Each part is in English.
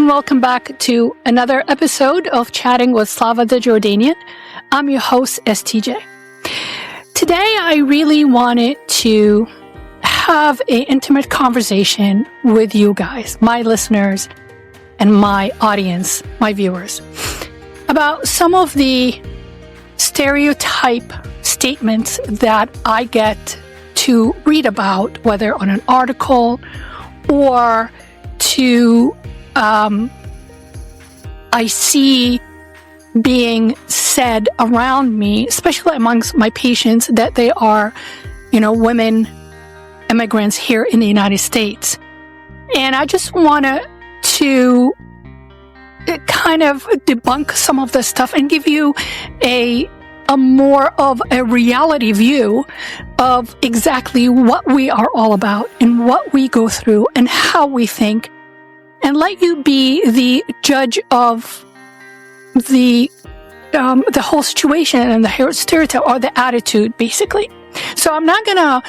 and welcome back to another episode of Chatting with Slava the Jordanian. I'm your host, STJ. Today, I really wanted to have an intimate conversation with you guys, my listeners, and my audience, my viewers, about some of the stereotype statements that I get to read about, whether on an article or to I see being said around me, especially amongst my patients, that they are, women immigrants here in the United States. And I just wanted to kind of debunk some of this stuff and give you a more of a reality view of exactly what we are all about and what we go through and how we think, and let you be the judge of the whole situation and the stereotype or the attitude, basically. So I'm not gonna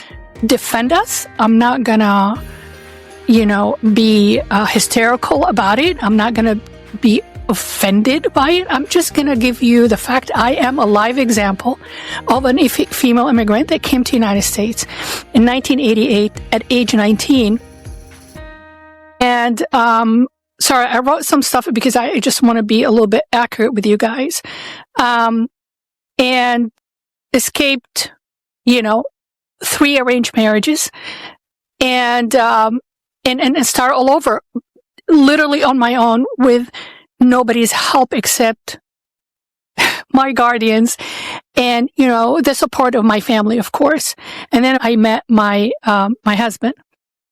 defend us. I'm not gonna, be hysterical about it. I'm not gonna be offended by it. I'm just gonna give you the fact I am a live example of a female immigrant that came to the United States in 1988 at age 19. And sorry, I wrote some stuff because I just want to be a little bit accurate with you guys. And escaped, 3 arranged marriages, and start all over, literally on my own with nobody's help except my guardians and, the support of my family, of course. And then I met my husband.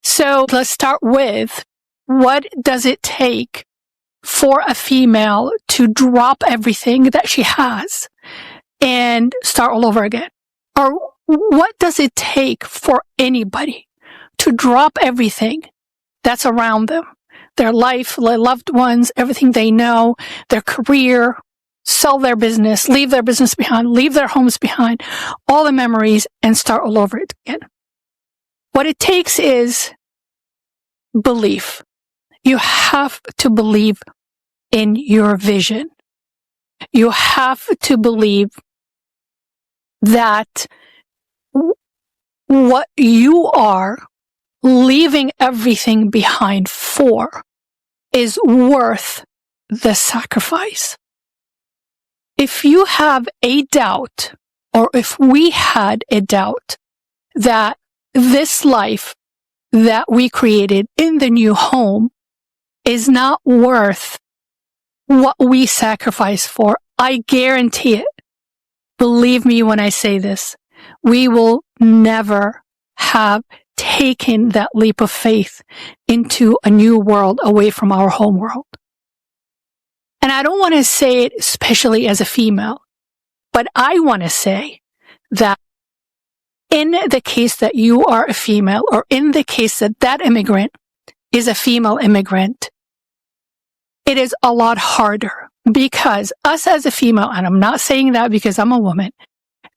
So let's start with, what does it take for a female to drop everything that she has and start all over again? Or what does it take for anybody to drop everything that's around them? Their life, their loved ones, everything they know, their career, sell their business, leave their business behind, leave their homes behind, all the memories, and start all over again. What it takes is belief. You have to believe in your vision. You have to believe that what you are leaving everything behind for is worth the sacrifice. If you have a doubt, or if we had a doubt that this life that we created in the new home is not worth what we sacrifice for, I guarantee it. Believe me when I say this, we will never have taken that leap of faith into a new world away from our home world. And I don't want to say it especially as a female, but I want to say that in the case that you are a female, or in the case that that immigrant is a female immigrant, it is a lot harder, because us as a female, and I'm not saying that because I'm a woman,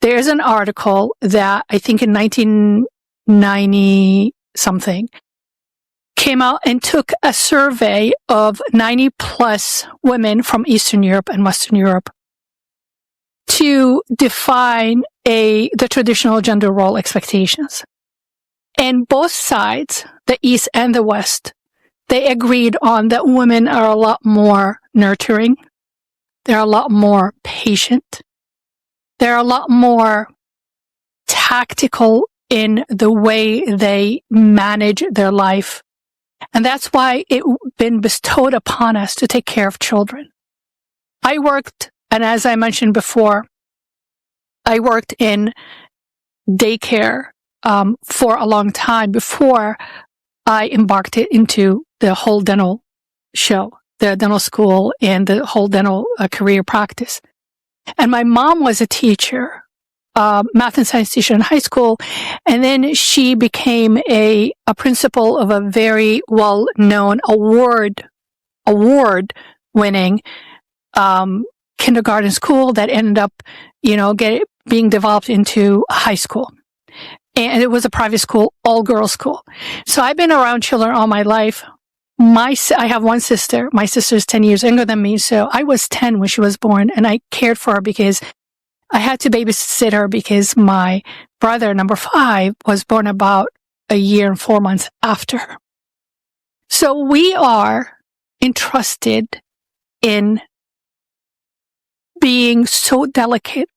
there's an article that I think in 1990 something came out and took a survey of 90 plus women from Eastern Europe and Western Europe to define the traditional gender role expectations. And both sides, the East and the West, they agreed on that women are a lot more nurturing. They're a lot more patient. They're a lot more tactical in the way they manage their life. And that's why it's been bestowed upon us to take care of children. I worked, and as I mentioned before, I worked in daycare for a long time before I embarked into the whole dental show, the dental school, and the whole dental career practice. And my mom was a teacher, math and science teacher in high school, and then she became a principal of a very well-known award-winning kindergarten school that ended up, being developed into a high school. And it was a private school, all-girls school. So I've been around children all my life. I have one sister. My sister's 10 years younger than me. So I was 10 when she was born, and I cared for her because I had to babysit her because my brother, number 5, was born about a year and 4 months after her. So we are entrusted in being so delicate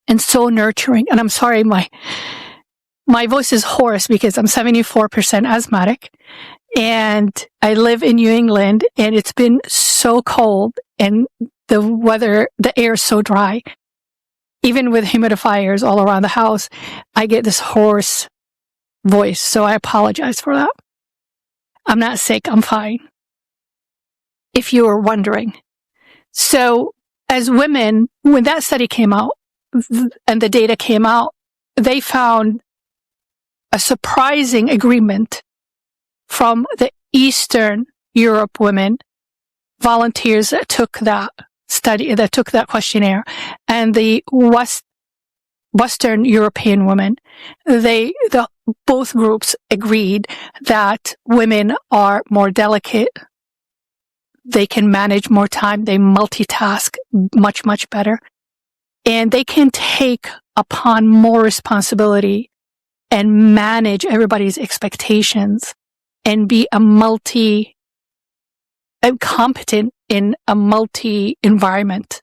and so nurturing. And I'm sorry, my voice is hoarse because I'm 74% asthmatic, and I live in New England, and it's been so cold, and the air is so dry. Even with humidifiers all around the house, I get this hoarse voice. So I apologize for that. I'm not sick. I'm fine. If you were wondering. So as women, when that study came out and the data came out, they found a surprising agreement from the Eastern Europe women, volunteers that took that study, that took that questionnaire, and the Western European women. Both groups agreed that women are more delicate. They can manage more time. They multitask much, much better. And they can take upon more responsibility and manage everybody's expectations and be competent in a multi-environment.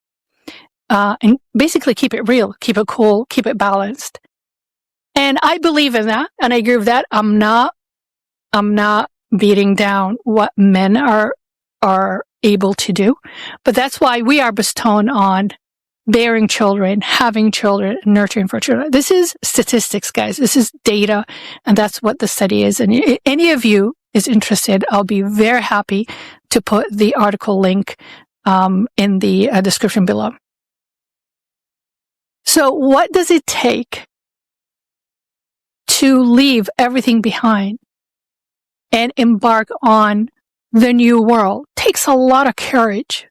And basically keep it real, keep it cool, keep it balanced. And I believe in that, and I agree with that. I'm not beating down what men are able to do, but that's why we are bestowed on bearing children, having children, nurturing for children. This is statistics, guys. This is data, and that's what the study is. And if any of you is interested, I'll be very happy to put the article link in the description below. So what does it take to leave everything behind and embark on the new world? Takes a lot of courage,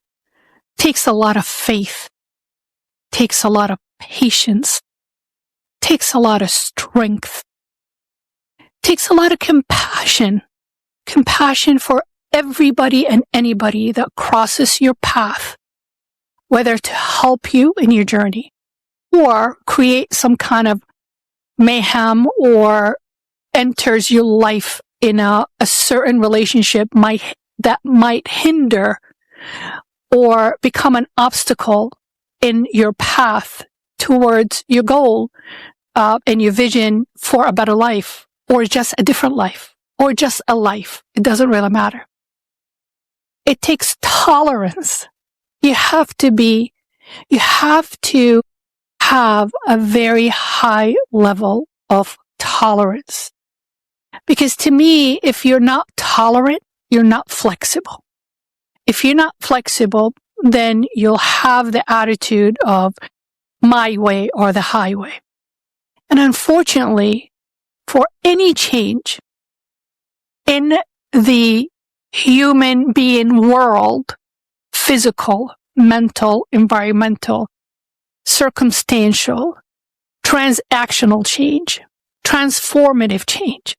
takes a lot of faith, takes a lot of patience, takes a lot of strength, takes a lot of compassion for everybody and anybody that crosses your path, whether to help you in your journey or create some kind of mayhem or enters your life in a certain relationship that might hinder or become an obstacle in your path towards your goal and your vision for a better life, or just a different life, or just a life. It doesn't really matter. It takes tolerance. You have to have a very high level of tolerance. Because to me, if you're not tolerant, you're not flexible. If you're not flexible, then you'll have the attitude of my way or the highway. And unfortunately, for any change in the human being world, physical, mental, environmental, circumstantial, transactional change, transformative change,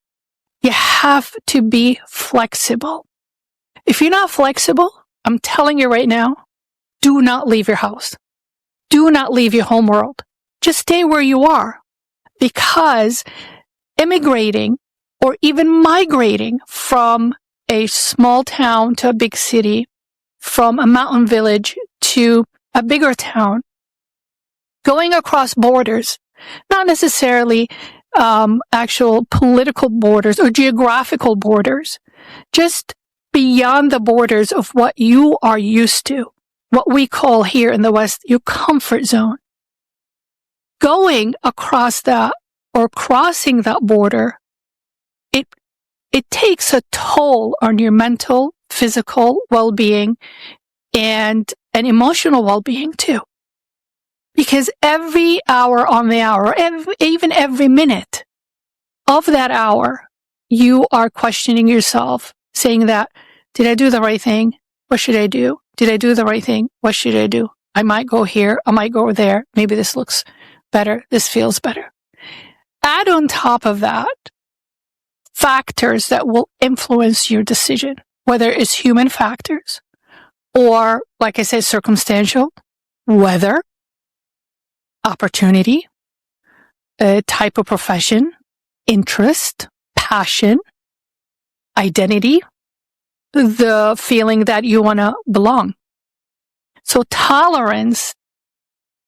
you have to be flexible. If you're not flexible, I'm telling you right now, do not leave your house. Do not leave your home world. Just stay where you are, because immigrating or even migrating from a small town to a big city, from a mountain village to a bigger town, going across borders, not necessarily actual political borders or geographical borders, just beyond the borders of what you are used to, what we call here in the West your comfort zone. Going across that or crossing that border, it takes a toll on your mental, physical well-being and emotional well-being too. Because every hour on the hour, even every minute of that hour, you are questioning yourself, saying that, did I do the right thing? What should I do? Did I do the right thing? What should I do? I might go here. I might go there. Maybe this looks better. This feels better. Add on top of that factors that will influence your decision, whether it's human factors or, like I said, circumstantial, weather, opportunity, a type of profession, interest, passion, identity, the feeling that you want to belong. So tolerance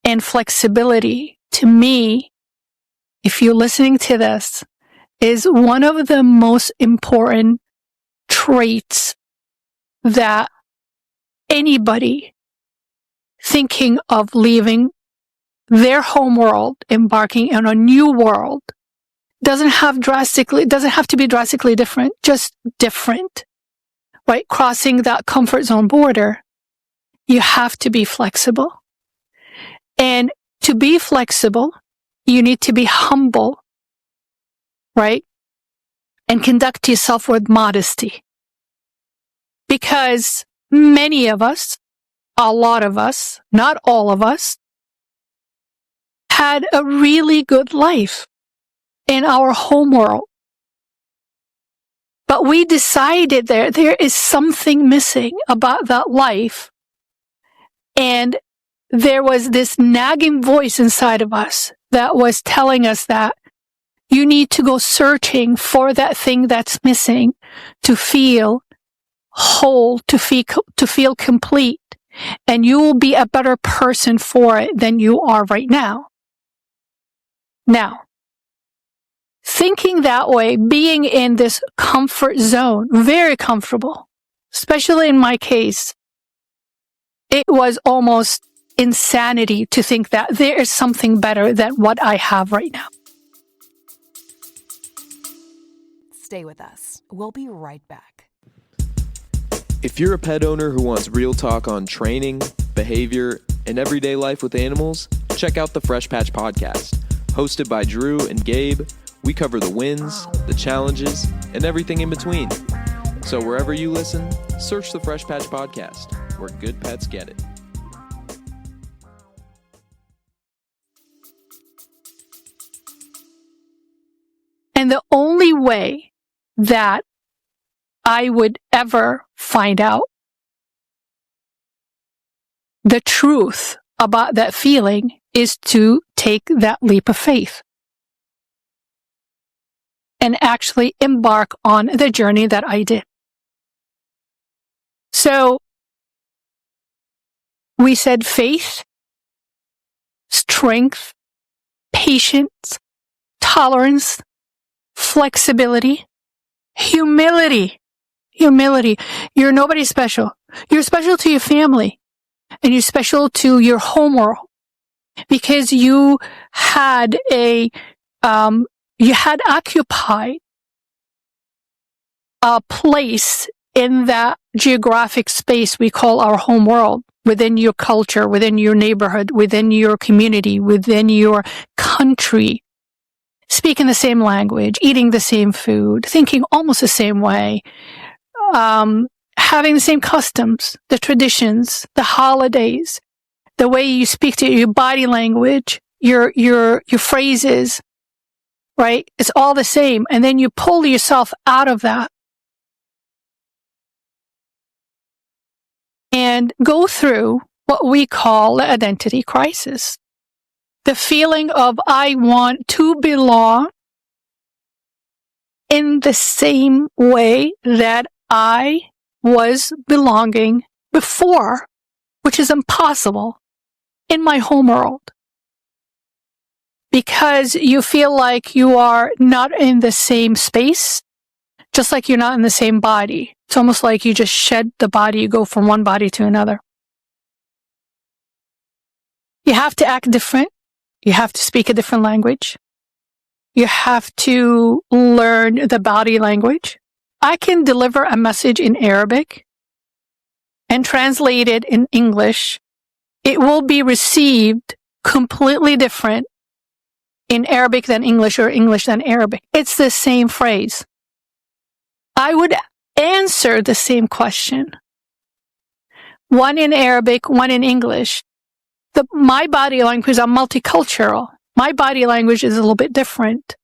and flexibility, to me, if you're listening to this, is one of the most important traits that anybody thinking of leaving their home world, embarking on a new world, doesn't have to be drastically different, just different, right? Crossing that comfort zone border, you have to be flexible. And to be flexible, you need to be humble, right? And conduct yourself with modesty. Because many of us, a lot of us, not all of us, had a really good life in our home world. But we decided there is something missing about that life. And there was this nagging voice inside of us that was telling us that you need to go searching for that thing that's missing to feel whole, to feel complete. And you will be a better person for it than you are right now. Now, thinking that way, being in this comfort zone, very comfortable, especially in my case, it was almost insanity to think that there is something better than what I have right now. Stay with us. We'll be right back. If you're a pet owner who wants real talk on training, behavior, and everyday life with animals, check out the Fresh Patch Podcast. Hosted by Drew and Gabe, we cover the wins, the challenges, and everything in between. So wherever you listen, search the Fresh Patch Podcast, where good pets get it. And the only way that I would ever find out the truth about that feeling is to take that leap of faith and actually embark on the journey that I did. So we said faith, strength, patience, tolerance, flexibility, humility. You're nobody special. You're special to your family and you're special to your home world because you had occupied a place in that geographic space we call our home world, within your culture, within your neighborhood, within your community, within your country, speaking the same language, eating the same food, thinking almost the same way, having the same customs, the traditions, the holidays, the way you speak to your body language, your phrases, right? It's all the same. And then you pull yourself out of that and go through what we call the identity crisis. The feeling of I want to belong in the same way that I was belonging before, which is impossible in my home world. Because you feel like you are not in the same space, just like you're not in the same body. It's almost like you just shed the body, you go from one body to another. You have to act different. You have to speak a different language. You have to learn the body language. I can deliver a message in Arabic and translate it in English. It will be received completely different in Arabic than English or English than Arabic. It's the same phrase. I would answer the same question. One in Arabic, one in English. My body language, I'm multicultural. My body language is a little bit different.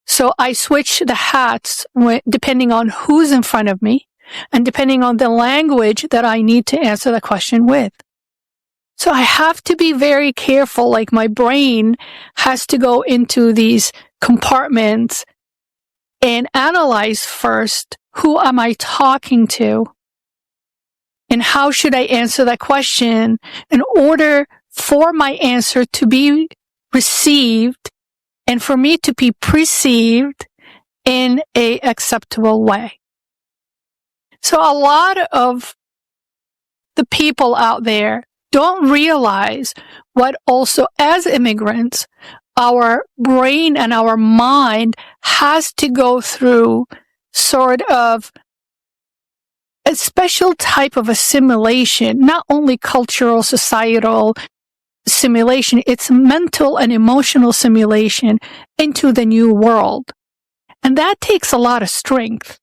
So I switch the hats depending on who's in front of me and depending on the language that I need to answer the question with. So I have to be very careful, like my brain has to go into these compartments and analyze first, who am I talking to? And how should I answer that question in order for my answer to be received and for me to be perceived in a acceptable way. So a lot of the people out there don't realize what also as immigrants, our brain and our mind has to go through sort of a special type of assimilation, not only cultural, societal assimilation, it's mental and emotional assimilation into the new world. And that takes a lot of strength.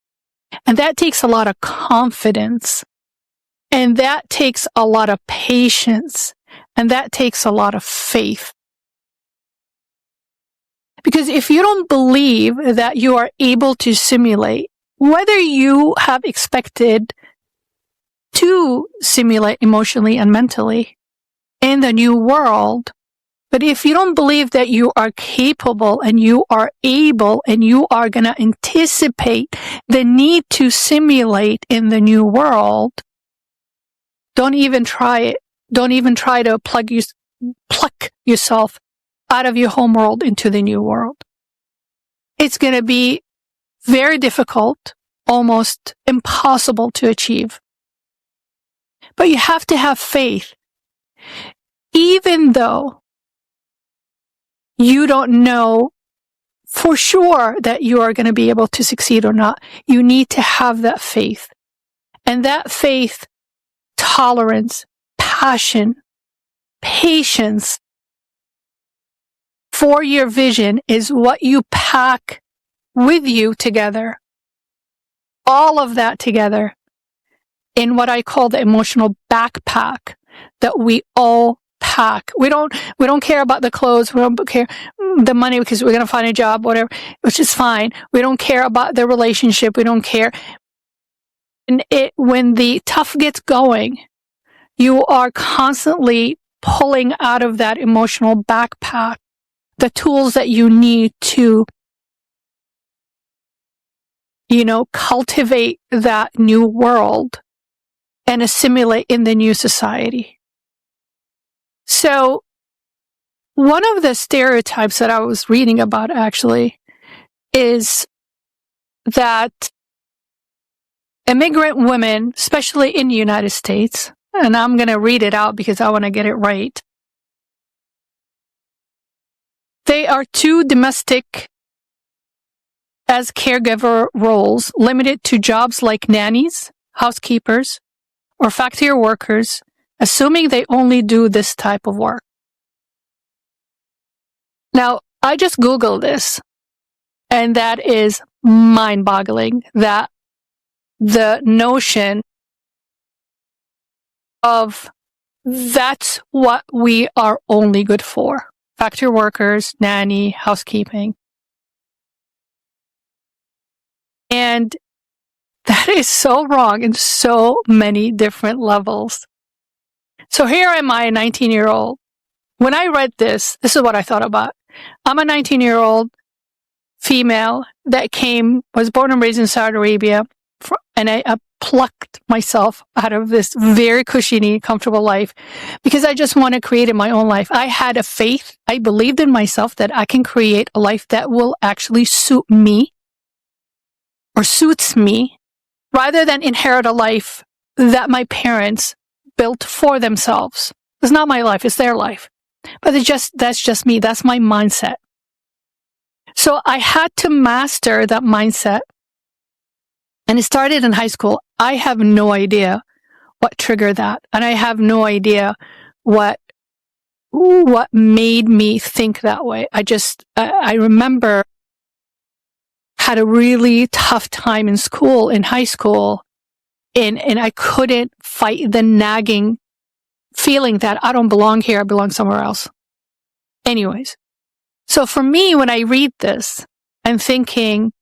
And that takes a lot of confidence. And that takes a lot of patience. And that takes a lot of faith. Because if you don't believe that you are able to simulate, whether you have expected to simulate emotionally and mentally in the new world, but if you don't believe that you are capable and you are able and you are going to anticipate the need to simulate in the new world, don't even try it. Don't even try to pluck yourself out of your home world into the new world. It's going to be very difficult, almost impossible to achieve. But you have to have faith. Even though you don't know for sure that you are going to be able to succeed or not, you need to have that faith. And that faith, tolerance, passion, patience for your vision is what you pack with you together. All of that together in what I call the emotional backpack that we all pack. We don't care about the clothes. We don't care the money because we're going to find a job, whatever, which is fine. We don't care about the relationship. We don't care. And when the tough gets going, you are constantly pulling out of that emotional backpack the tools that you need to, cultivate that new world and assimilate in the new society. So one of the stereotypes that I was reading about actually is that immigrant women, especially in the United States, and I'm going to read it out because I want to get it right. They are too domestic as caregiver roles, limited to jobs like nannies, housekeepers, or factory workers, assuming they only do this type of work. Now, I just Googled this, and that is mind-boggling, that the notion of that's what we are only good for. Factory workers, nanny, housekeeping. And that is so wrong in so many different levels. So here am I, a 19-year-old. When I read this is what I thought about. I'm a 19-year-old female that was born and raised in Saudi Arabia, and I plucked myself out of this very cushiony, comfortable life because I just want to create my own life. I had a faith. I believed in myself that I can create a life that will actually suit me or suits me rather than inherit a life that my parents built for themselves. It's not my life. It's their life. But that's just me. That's my mindset. So I had to master that mindset. And it started in high school. I have no idea what triggered that. And I have no idea what made me think that way. I remember had a really tough time in school, in high school, and I couldn't fight the nagging feeling that I don't belong here, I belong somewhere else. Anyways, so for me, when I read this, and thinking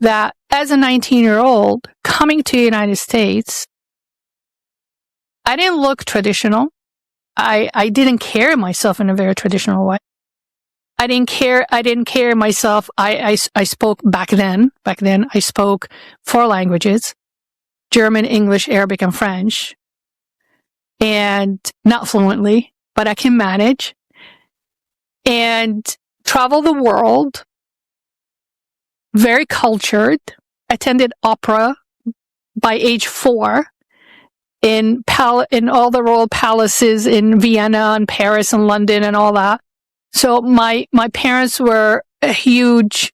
that as a 19-year-old coming to the United States, I didn't look traditional. I didn't carry myself in a very traditional way. I didn't carry myself. I spoke back then I spoke 4 languages: German, English, Arabic, and French. And not fluently, but I can manage. And travel the world, very cultured, attended opera by age 4 in all the royal palaces in Vienna and Paris and London and all that. So my parents were a huge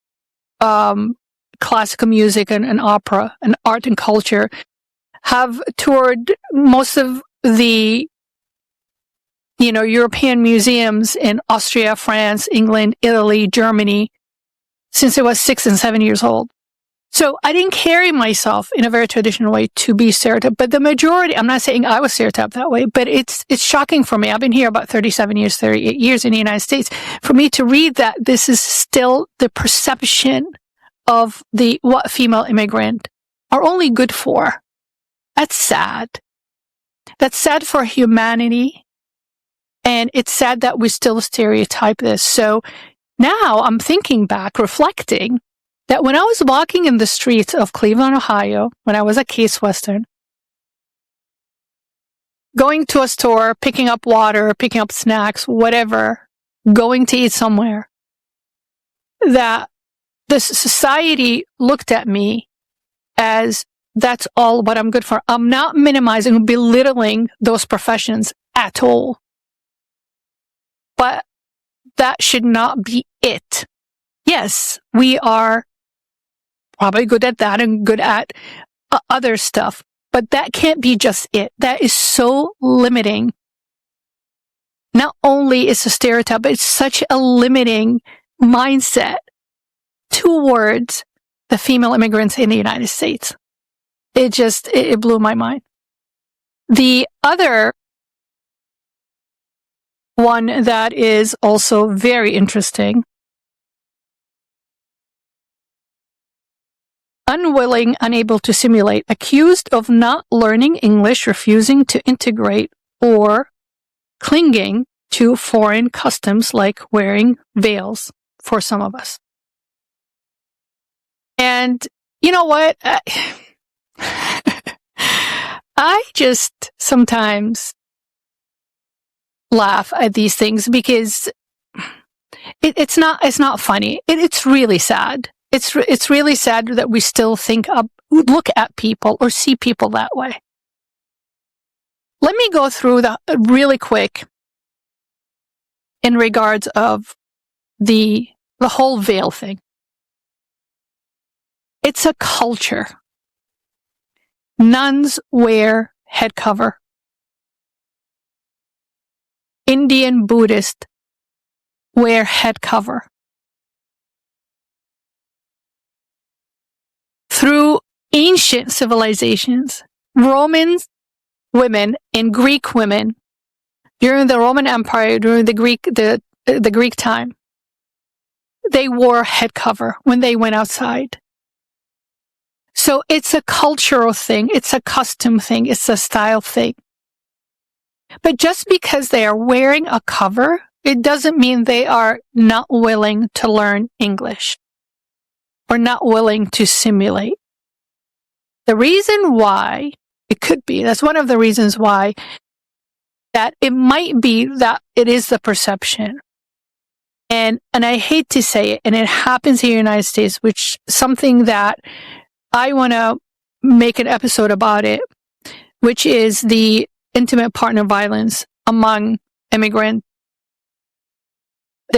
classical music and opera and art and culture, have toured most of the European museums in Austria, France, England, Italy, Germany since I was 6 and 7 years old. So I didn't carry myself in a very traditional way to be stereotyped. But the majority, I'm not saying I was stereotyped that way, but it's shocking for me. I've been here about 38 years in the United States. For me to read that this is still the perception of what female immigrant are only good for. That's sad. That's sad for humanity. And it's sad that we still stereotype this. So now I'm thinking back, reflecting, that when I was walking in the streets of Cleveland, Ohio, when I was at Case Western, going to a store, picking up water, picking up snacks, whatever, going to eat somewhere, that the society looked at me as that's all what I'm good for. I'm not minimizing or belittling those professions at all. But that should not be it. Yes, we are probably good at that and good at other stuff, but that can't be just it. That is so limiting. Not only is a stereotype, but it's such a limiting mindset towards the female immigrants in the United States. It blew my mind. The other one that is also very interesting: unwilling, unable to simulate, accused of not learning English, refusing to integrate, or clinging to foreign customs like wearing veils for some of us. And you know what? I just sometimes laugh at these things because it's not funny. It's really sad. It's really sad that we still look at people or see people that way. Let me go through the really quick in regards of the whole veil thing. It's a culture. Nuns wear head cover. Indian Buddhists wear head cover. Through ancient civilizations, Roman women and Greek women during the Roman Empire, during the Greek time, they wore head cover when they went outside. So it's a cultural thing, it's a custom thing, it's a style thing. But just because they are wearing a cover, it doesn't mean they are not willing to learn English or not willing to simulate. The reason why it could be, that's one of the reasons why, that it might be that it is the perception. And I hate to say it, and it happens here in the United States, which something that I want to make an episode about it, which is the intimate partner violence among the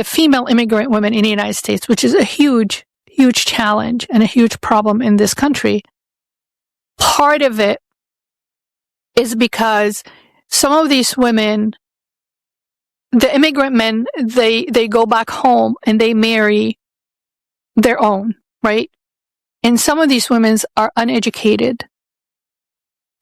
female immigrant women in the United States, which is a huge, huge challenge and a huge problem in this country. Part of it is because some of these women, the immigrant men, they go back home and they marry their own, right? And some of these women are uneducated.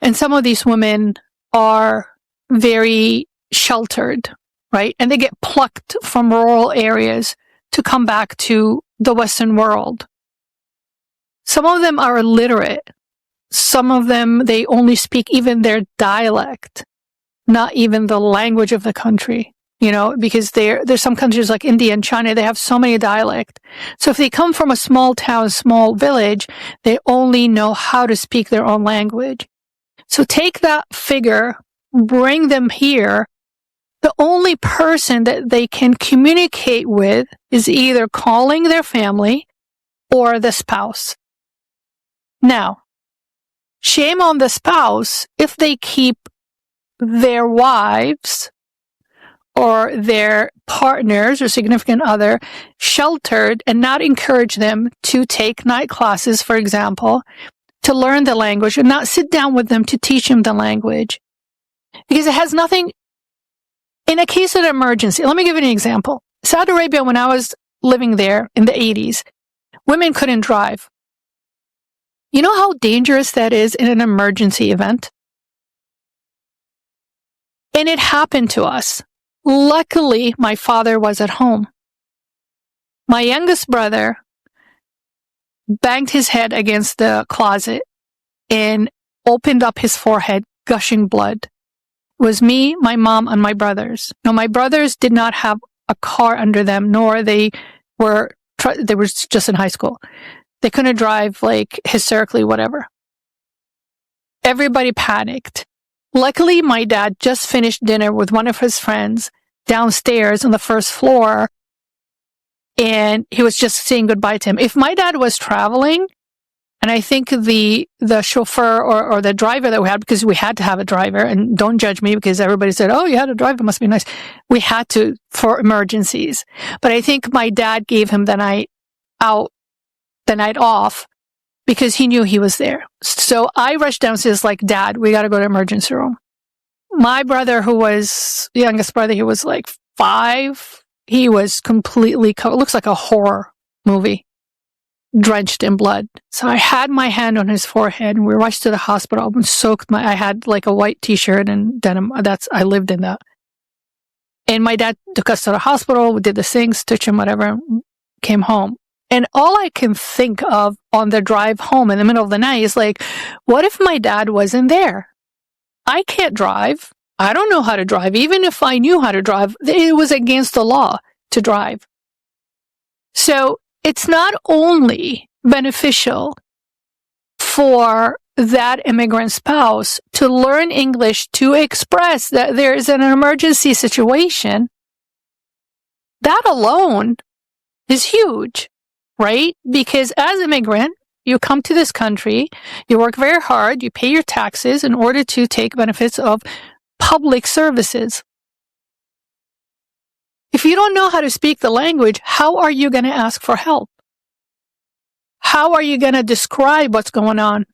And some of these women are very sheltered, right? And they get plucked from rural areas to come back to the Western world Some of them are illiterate. Some of them, they only speak even their dialect, not even the language of the country, because there's some countries like India and China, they have so many dialects. So if they come from a small town, small village, they only know how to speak their own language. So take that figure, bring them here. The only person that they can communicate with is either calling their family or the spouse. Now, shame on the spouse if they keep their wives or their partners or significant other sheltered and not encourage them to take night classes, for example, to learn the language, and not sit down with them to teach them the language. Because it has nothing. In a case of an emergency, let me give you an example. Saudi Arabia, when I was living there in the 80s, women couldn't drive. You know how dangerous that is in an emergency event? And it happened to us. Luckily, my father was at home. My youngest brother banged his head against the closet and opened up his forehead, gushing blood. It was me, my mom, and my brothers. Now, my brothers did not have a car under them, nor they were just in high school. They couldn't drive, hysterically, whatever. Everybody panicked. Luckily, my dad just finished dinner with one of his friends downstairs on the first floor, and he was just saying goodbye to him. If my dad was traveling, and I think the chauffeur or the driver that we had, because we had to have a driver, and don't judge me because everybody said, oh, you had a driver, must be nice. We had to for emergencies. But I think my dad gave him the night off, because he knew he was there. So I rushed downstairs like, Dad, we got to go to emergency room. My brother, who was the youngest brother, he was 5. He was completely covered. It looks like a horror movie, drenched in blood. So I had my hand on his forehead, and we rushed to the hospital. I soaked I had a white t-shirt and denim. I lived in that. And my dad took us to the hospital. We did the things, stitch him, whatever, came home. And all I can think of on the drive home in the middle of the night is what if my dad wasn't there? I can't drive. I don't know how to drive. Even if I knew how to drive, it was against the law to drive. So it's not only beneficial for that immigrant spouse to learn English to express that there is an emergency situation. That alone is huge. Right? Because as an immigrant, you come to this country, you work very hard, you pay your taxes in order to take benefits of public services. If you don't know how to speak the language, how are you going to ask for help? How are you going to describe what's going on?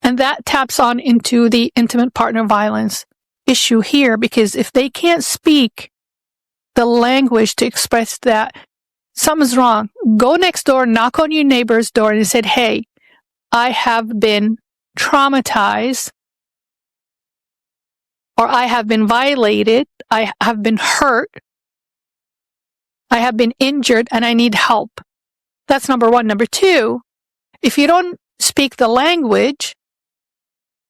And that taps on into the intimate partner violence issue here, because if they can't speak the language to express that something's wrong, go next door, knock on your neighbor's door and say, hey, I have been traumatized, or I have been violated, I have been hurt, I have been injured, and I need help. That's number one. Number two, if you don't speak the language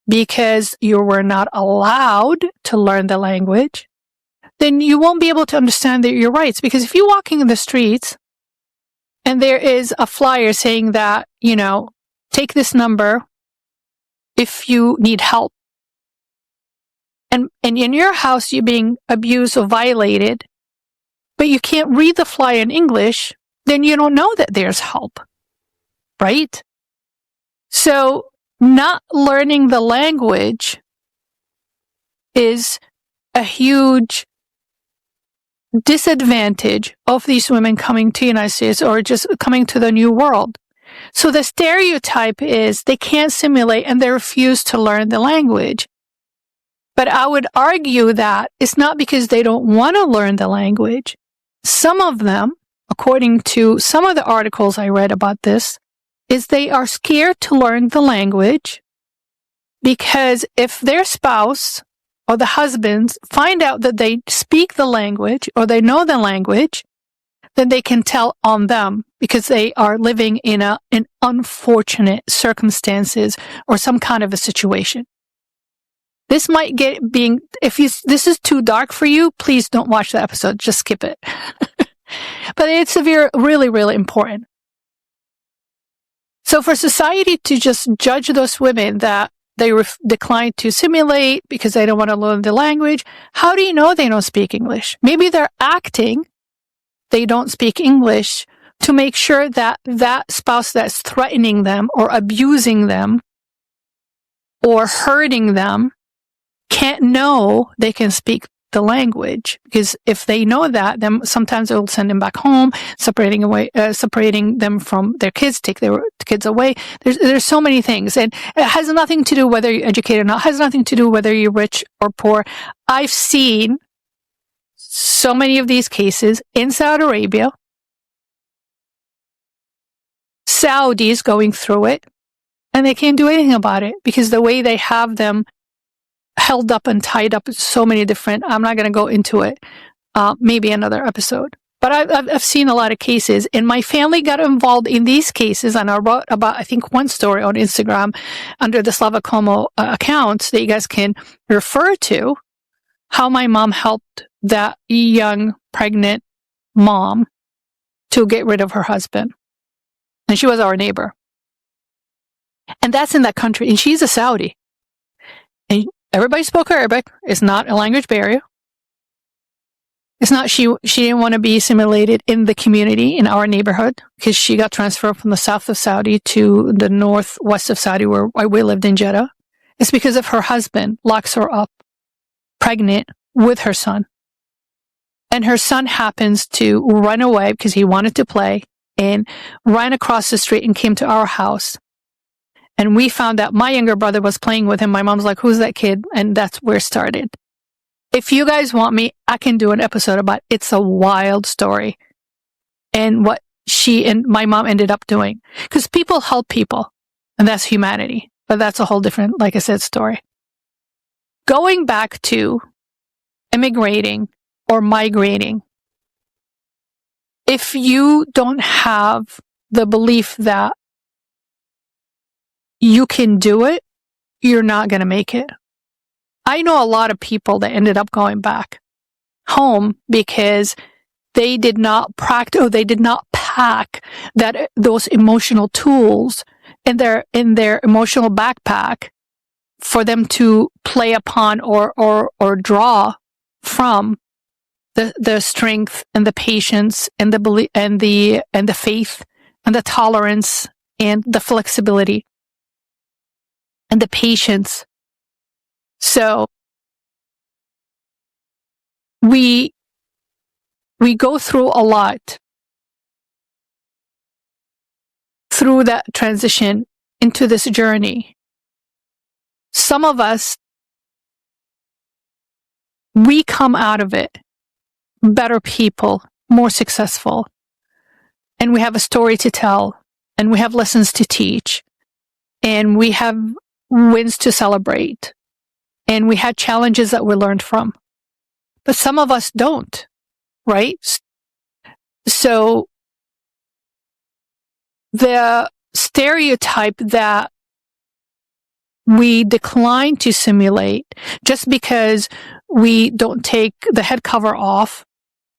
because you were not allowed to learn the language, then you won't be able to understand your rights. Because if you're walking in the streets and there is a flyer saying that, take this number if you need help, and in your house you're being abused or violated, but you can't read the flyer in English, then you don't know that there's help, right? So not learning the language is a huge disadvantage of these women coming to the United States or just coming to the new world. So the stereotype is they can't simulate and they refuse to learn the language. But I would argue that it's not because they don't want to learn the language. Some of them, according to some of the articles I read about this, is they are scared to learn the language because if their spouse or the husbands find out that they speak the language or they know the language, then they can tell on them because they are living in an unfortunate circumstances or some kind of a situation. This might this is too dark for you, please don't watch the episode. Just skip it. But it's really, really important. So for society to just judge those women that they decline to simulate because they don't want to learn the language, how do you know they don't speak English? Maybe they're acting they don't speak English to make sure that that spouse that's threatening them or abusing them or hurting them can't know they can speak the language. Because if they know that, then sometimes they'll send them back home, separating them from their kids, take their kids away. There's so many things. And it has nothing to do whether you're educated or not. It has nothing to do whether you're rich or poor. I've seen so many of these cases in Saudi Arabia, Saudis going through it, and they can't do anything about it because the way they have them held up and tied up is so many different. I'm not going to go into it. Maybe another episode. But I've seen a lot of cases, and my family got involved in these cases. And I wrote about, I think, one story on Instagram under the Slava accounts that you guys can refer to, how my mom helped that young pregnant mom to get rid of her husband. And she was our neighbor. And that's in that country. And she's a Saudi. And everybody spoke Arabic. It's not a language barrier. It's not she didn't want to be assimilated in the community in our neighborhood because she got transferred from the south of Saudi to the northwest of Saudi where we lived in Jeddah. It's because of her husband locks her up pregnant with her son. And her son happens to run away because he wanted to play and ran across the street and came to our house. And we found out my younger brother was playing with him. My mom's like, who's that kid? And that's where it started. If you guys want me, I can do an episode about it. It's a wild story. And what she and my mom ended up doing. Because people help people. And that's humanity. But that's a whole different, like I said, story. Going back to immigrating or migrating. If you don't have the belief that you can do it, you're not going to make it. I know a lot of people that ended up going back home because they did not practice or they did not pack those emotional tools in their emotional backpack for them to play upon or draw from the strength and the patience and the belief and the faith and the tolerance and the flexibility and the patience. So we go through a lot through that transition into this journey. Some of us, we come out of it better people, more successful, and we have a story to tell, and we have lessons to teach, and we have wins to celebrate, and we had challenges that we learned from. But some of us don't, right? So the stereotype that we decline to simulate just because we don't take the head cover off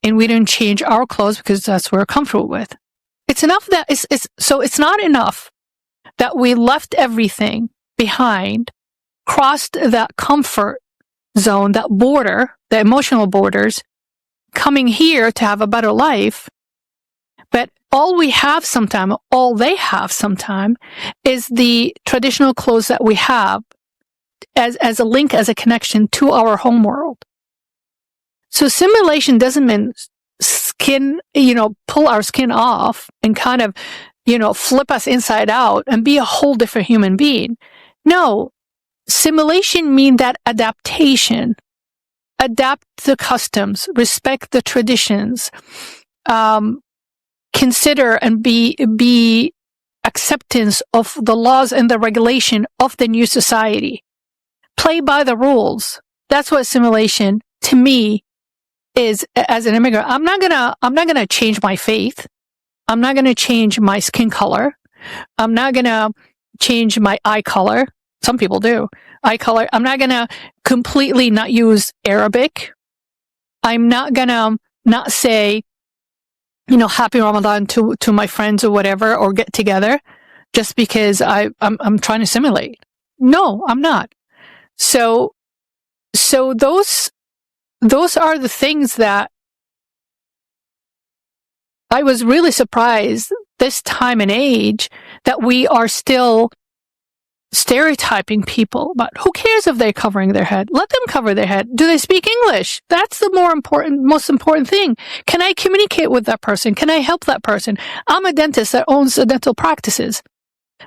and we didn't change our clothes because that's what we're comfortable with. It's enough that it's not enough that we left everything behind, crossed that comfort zone, that border, the emotional borders, coming here to have a better life. But all they have sometime is the traditional clothes that we have as a link, as a connection to our home world. So simulation doesn't mean pull our skin off and kind of, flip us inside out and be a whole different human being. No, simulation means that adaptation, adapt the customs, respect the traditions, consider and be acceptance of the laws and the regulation of the new society. Play by the rules. That's what simulation to me is as an immigrant. I'm not gonna change my faith. I'm not going to change my skin color. I'm not going to change my eye color. Some people do. Eye color. I'm not going to completely not use Arabic. I'm not going to not say, happy Ramadan to my friends or whatever, or get together just because I'm trying to simulate. No, I'm not. So those are the things that I was really surprised this time and age that we are still stereotyping people. But who cares if they're covering their head? Let them cover their head. Do they speak English? That's the most important thing. Can I communicate with that person? Can I help that person? I'm a dentist that owns dental practices.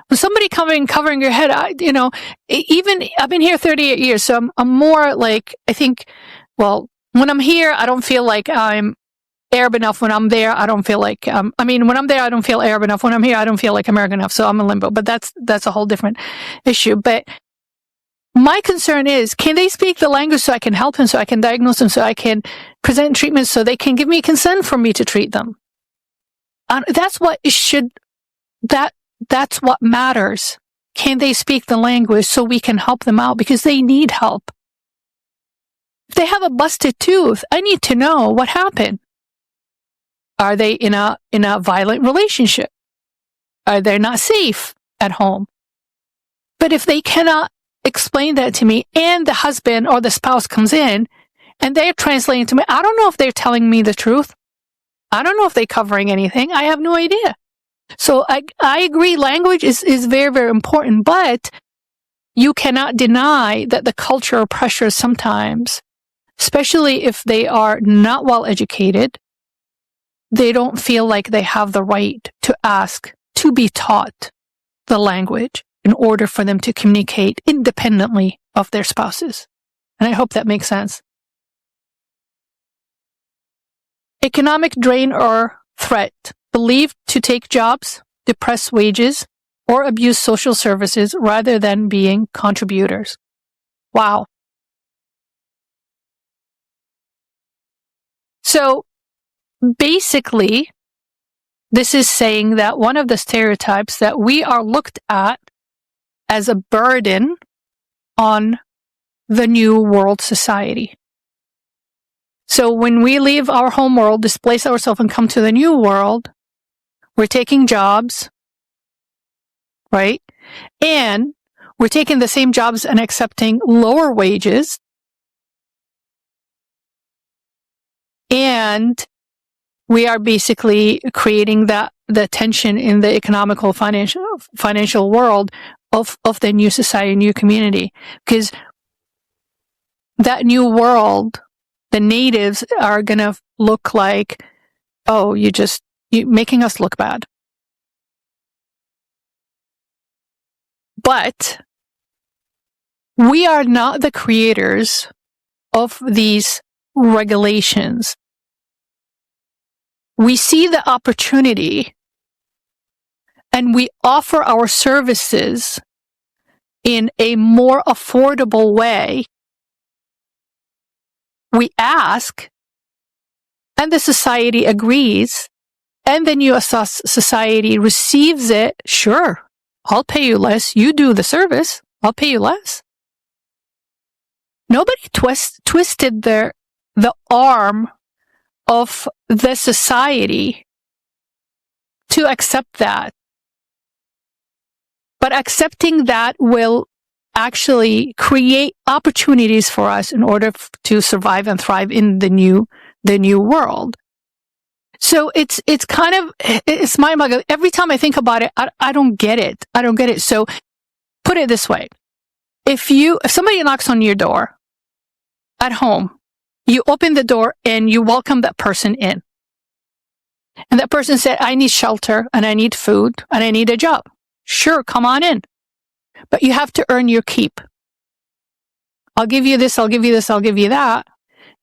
When somebody covering your head, even I've been here 38 years, so I'm more like, I think, well, when I'm here, I don't feel like I'm Arab enough. When I'm there, I don't feel like, when I'm there, I don't feel Arab enough. When I'm here, I don't feel like American enough. So I'm in limbo, but that's a whole different issue. But my concern is, can they speak the language so I can help them, so I can diagnose them, so I can present treatments, so they can give me consent for me to treat them? That's what that's what matters. Can they speak the language so we can help them out, because they need help? If they have a busted tooth, I need to know what happened. Are they in a violent relationship? Are they not safe at home? But if they cannot explain that to me, and the husband or the spouse comes in and they're translating to me, I don't know if they're telling me the truth. I don't know if they're covering anything. I have no idea. So I agree, language is very, very important, but you cannot deny that the cultural pressures sometimes, especially if they are not well educated, they don't feel like they have the right to ask to be taught the language in order for them to communicate independently of their spouses. And I hope that makes sense. Economic drain or threat. Believed to take jobs, depress wages, or abuse social services rather than being contributors. Wow. So basically, this is saying that one of the stereotypes that we are looked at as a burden on the new world society. So when we leave our home world, displace ourselves, and come to the new world, we're taking jobs, right? And we're taking the same jobs and accepting lower wages. And we are basically creating the tension in the economical financial world of the new society, new community. Because that new world, the natives are going to look like, oh, you're making us look bad. But we are not the creators of these regulations. We see the opportunity and we offer our services in a more affordable way. We ask, and the society agrees, and the new society receives it. Sure, I'll pay you less. You do the service, I'll pay you less. Nobody twisted the arm of the society to accept that. But accepting that will actually create opportunities for us in order to survive and thrive in the new world. So it's mind-boggling. Every time I think about it, I don't get it. I don't get it. So put it this way. If somebody knocks on your door at home, you open the door and you welcome that person in. And that person said, I need shelter and I need food and I need a job. Sure, come on in. But you have to earn your keep. I'll give you this, I'll give you this, I'll give you that.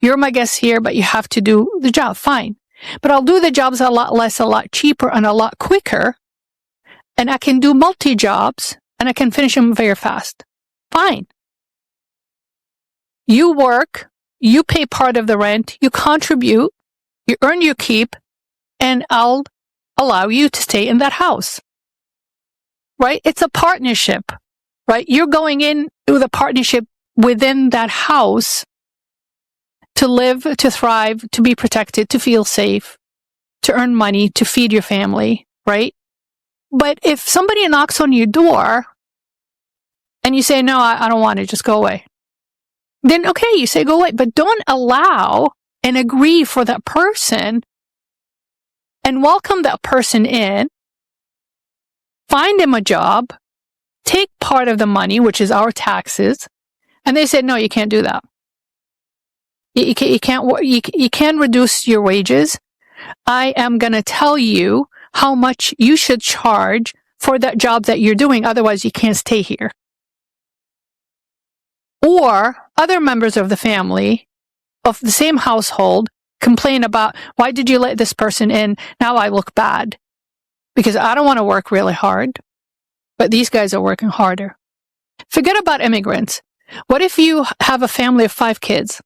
You're my guest here, but you have to do the job. Fine. But I'll do the jobs a lot less, a lot cheaper, and a lot quicker. And I can do multi-jobs, and I can finish them very fast. Fine. You work, you pay part of the rent, you contribute, you earn your keep, and I'll allow you to stay in that house, right? It's a partnership, right? You're going in with a partnership within that house to live, to thrive, to be protected, to feel safe, to earn money, to feed your family, right? But if somebody knocks on your door and you say, no, I don't want it, just go away. Then, okay, you say go away, but don't allow and agree for that person and welcome that person in, find them a job, take part of the money, which is our taxes, and they said, no, you can't do that. You can't reduce your wages. I am going to tell you how much you should charge for that job that you're doing. Otherwise, you can't stay here. Or other members of the family of the same household complain about, why did you let this person in? Now I look bad because I don't want to work really hard, but these guys are working harder. Forget about immigrants. What if you have a family of 5 kids?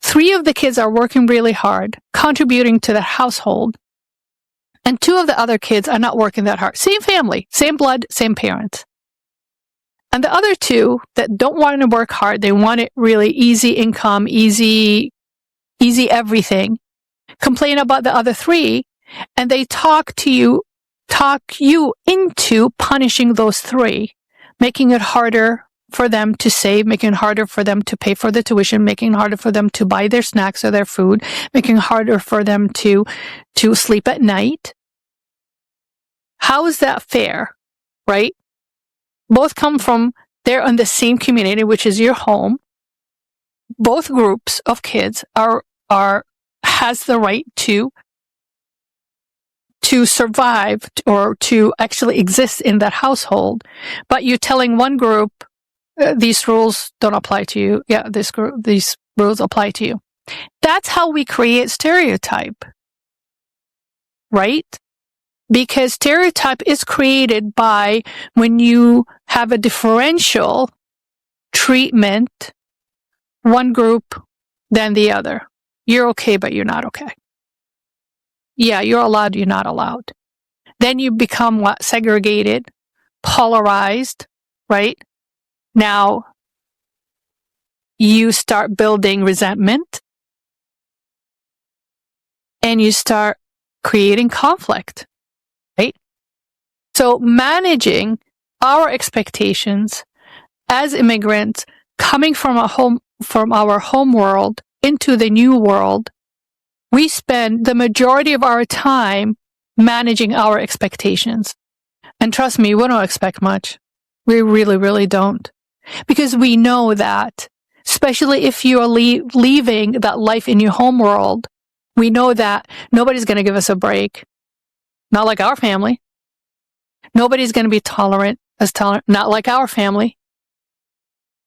3 of the kids are working really hard, contributing to the household, and 2 of the other kids are not working that hard. Same family, same blood, same parents. And the other 2 that don't want to work hard, they want it really easy income, easy everything, complain about the other 3, and they talk you into punishing those 3, making it harder for them to save, making it harder for them to pay for the tuition, making it harder for them to buy their snacks or their food, making it harder for them to sleep at night. How is that fair, right? Both come from, they're in the same community, which is your home. Both groups of kids has the right to survive or to actually exist in that household. But you're telling one group, these rules don't apply to you. Yeah, these rules apply to you. That's how we create stereotype, right? Because stereotype is created by when you have a differential treatment, one group than the other. You're okay, but you're not okay. Yeah, you're allowed, you're not allowed. Then you become what? Segregated, polarized, right? Now, you start building resentment and you start creating conflict, right? So managing our expectations as immigrants coming from our home world into the new world, we spend the majority of our time managing our expectations. And trust me, we don't expect much. We really, really don't. Because we know that, especially if you're leaving that life in your home world, we know that nobody's going to give us a break. Not like our family. Nobody's going to be tolerant, not like our family.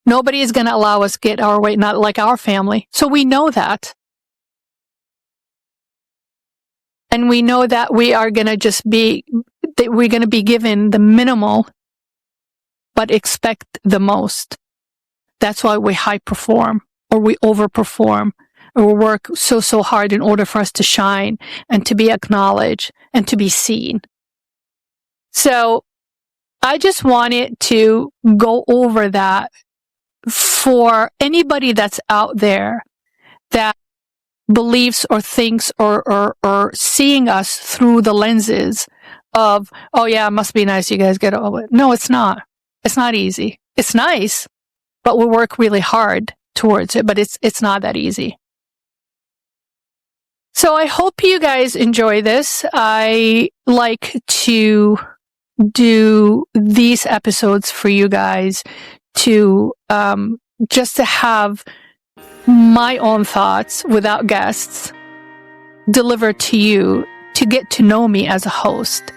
Nobody is going to allow us get our way, not like our family. So we know that. And we know that we are going to we're going to be given the minimal, but expect the most. That's why we high perform or we overperform or we work so hard in order for us to shine and to be acknowledged and to be seen. So I just wanted to go over that for anybody that's out there that believes or thinks or seeing us through the lenses of, oh yeah, it must be nice you guys get over it. No, it's not. It's not easy. It's nice, but we work really hard towards it, but it's not that easy. So I hope you guys enjoy this. I like to do these episodes for you guys to just to have my own thoughts without guests delivered to you to get to know me as a host.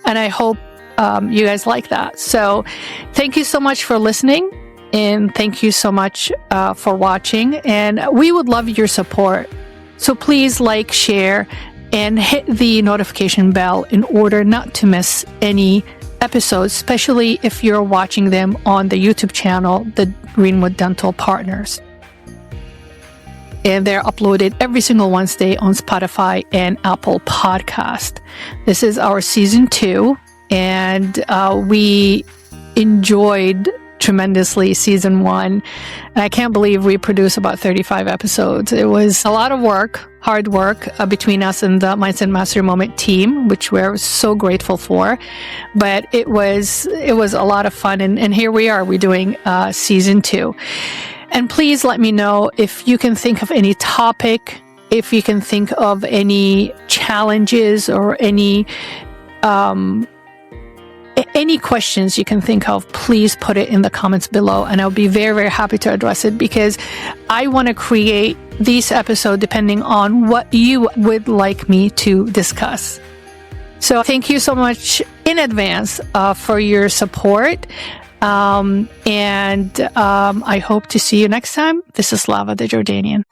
And I hope you guys like that. So thank you so much for listening and thank you so much for watching. And we would love your support. So please like, share, and hit the notification bell in order not to miss any episodes, especially if you're watching them on the YouTube channel, the Greenwood Dental Partners. and they're uploaded every single Wednesday on Spotify and Apple Podcast. This is our season 2, and we enjoyed tremendously season 1. And I can't believe we produced about 35 episodes. It was a lot of work, hard work between us and the Mindset Mastery Moment team, which we're so grateful for. But it was a lot of fun. And here we are, we're doing season 2. And please let me know if you can think of any topic, if you can think of any challenges or any questions you can think of. Please put it in the comments below, and I'll be very, very happy to address it, because I want to create these episodes depending on what you would like me to discuss. So thank you so much in advance for your support. I hope to see you next time. This is Slava the Jordanian.